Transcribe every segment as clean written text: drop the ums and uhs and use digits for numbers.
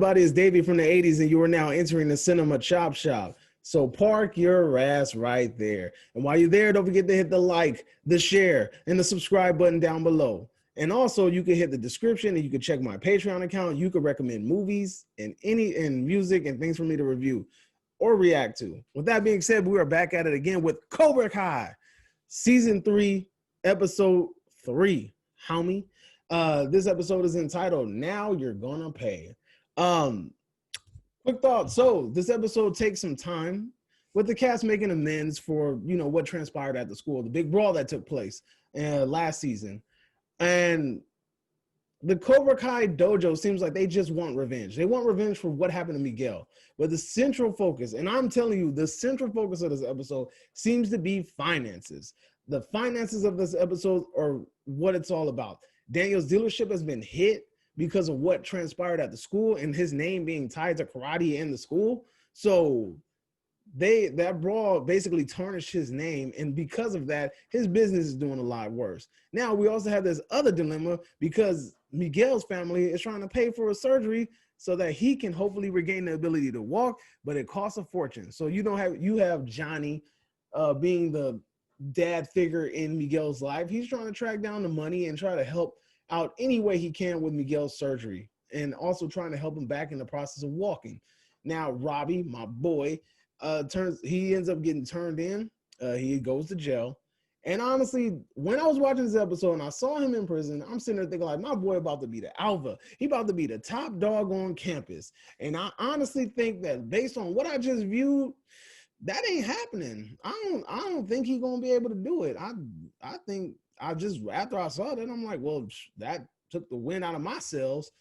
everybody? It's Davey from the 80s, and you are now entering the Cinema Chop Shop. So park your ass right there. And while you're there, don't forget to hit the like, the share, and the subscribe button down below. And also, you can hit the description, and you can check my Patreon account. You can recommend movies and music and things for me to review or react to. With that being said, we are back at it again with Cobra Kai, Season 3, Episode 3, homie. This episode is entitled "Now You're Gonna Pay." Quick thought. So this episode takes some time with the cast making amends for what transpired at the school, the big brawl that took place last season, and the Cobra Kai dojo seems like they just want revenge. They want revenge for what happened to Miguel. But the central focus, and I'm telling you, the central focus of this episode seems to be finances. The finances of this episode are what it's all about. Daniel's dealership has been hit because of what transpired at the school and his name being tied to karate in the school. So that brawl basically tarnished his name, and because of that, his business is doing a lot worse. Now we also have this other dilemma because Miguel's family is trying to pay for a surgery so that he can hopefully regain the ability to walk, but it costs a fortune. So you have Johnny being the dad figure in Miguel's life. He's trying to track down the money and try to help out any way he can with Miguel's surgery, and also trying to help him back in the process of walking. Now Robbie, my boy, he ends up getting turned in. He goes to jail. And honestly, when I was watching this episode and I saw him in prison, I'm sitting there thinking like, my boy about to be the alpha. He about to be the top dog on campus. And I honestly think that based on what I just viewed, that ain't happening. I don't think he's gonna be able to do it. I think after I saw that, I'm like, well, that took the wind out of my sails.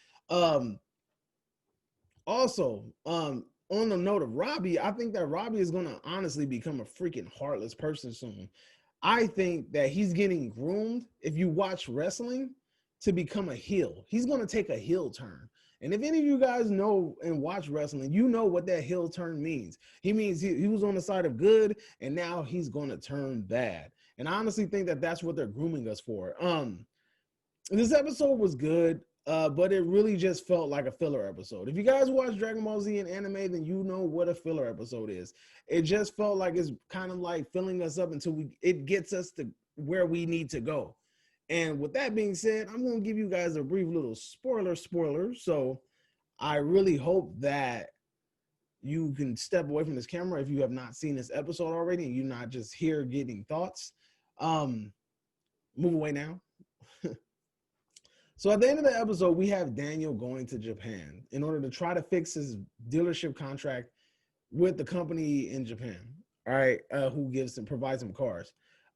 Also, on the note of Robbie, I think that Robbie is gonna honestly become a freaking heartless person soon. I think that he's getting groomed, if you watch wrestling, to become a heel. He's gonna take a heel turn. And if any of you guys know and watch wrestling, you know what that heel turn means. He means he was on the side of good, and now he's going to turn bad. And I honestly think that that's what they're grooming us for. This episode was good, but it really just felt like a filler episode. If you guys watch Dragon Ball Z in anime, then you know what a filler episode is. It just felt like it's kind of like filling us up until it gets us to where we need to go. And with that being said, I'm going to give you guys a brief little spoiler. So I really hope that you can step away from this camera if you have not seen this episode already and you're not just here getting thoughts. Move away now. So at the end of the episode, we have Daniel going to Japan in order to try to fix his dealership contract with the company in Japan, all right, who provides him cars.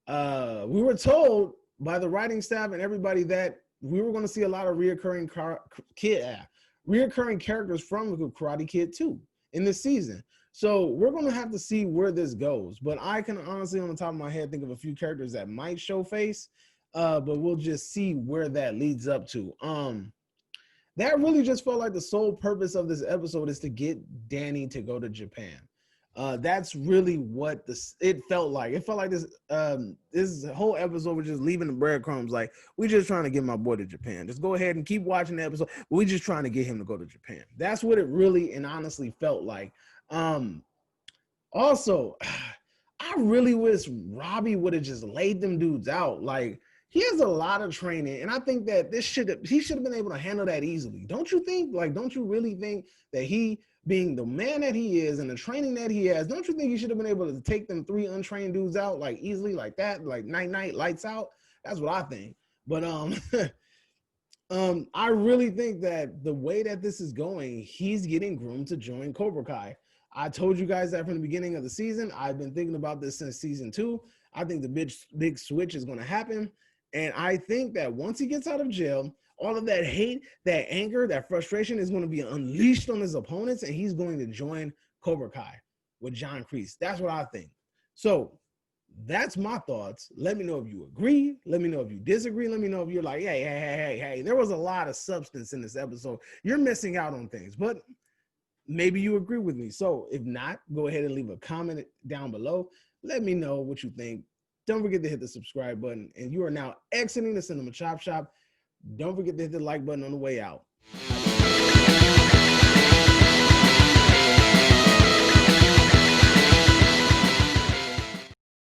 We were told by the writing staff and everybody that we were going to see a lot of reoccurring characters from Karate Kid 2 in this season. So we're going to have to see where this goes. But I can honestly, on the top of my head, think of a few characters that might show face, but we'll just see where that leads up to. That really just felt like the sole purpose of this episode is to get Danny to go to Japan. That's really what it felt like. It felt like this whole episode was just leaving the breadcrumbs. Like, we're just trying to get my boy to Japan. Just go ahead and keep watching the episode. We're just trying to get him to go to Japan. That's what it really and honestly felt like. Also, I really wish Robbie would have just laid them dudes out. Like, he has a lot of training, and I think that he should have been able to handle that easily. Don't you think? Like, don't you really think that he, being the man that he is and the training that he has, don't you think he should have been able to take them 3 untrained dudes out like easily, like that, like night, lights out? That's what I think. But I really think that the way that this is going, he's getting groomed to join Cobra Kai. I told you guys that from the beginning of the season. I've been thinking about this since season 2. I think the big switch is going to happen. And I think that once he gets out of jail, all of that hate, that anger, that frustration is going to be unleashed on his opponents, and he's going to join Cobra Kai with John Kreese. That's what I think. So that's my thoughts. Let me know if you agree. Let me know if you disagree. Let me know if you're like, hey, there was a lot of substance in this episode. You're missing out on things, but maybe you agree with me. So if not, go ahead and leave a comment down below. Let me know what you think. Don't forget to hit the subscribe button. And you are now exiting the Cinema Chop Shop. Don't forget to hit the like button on the way out.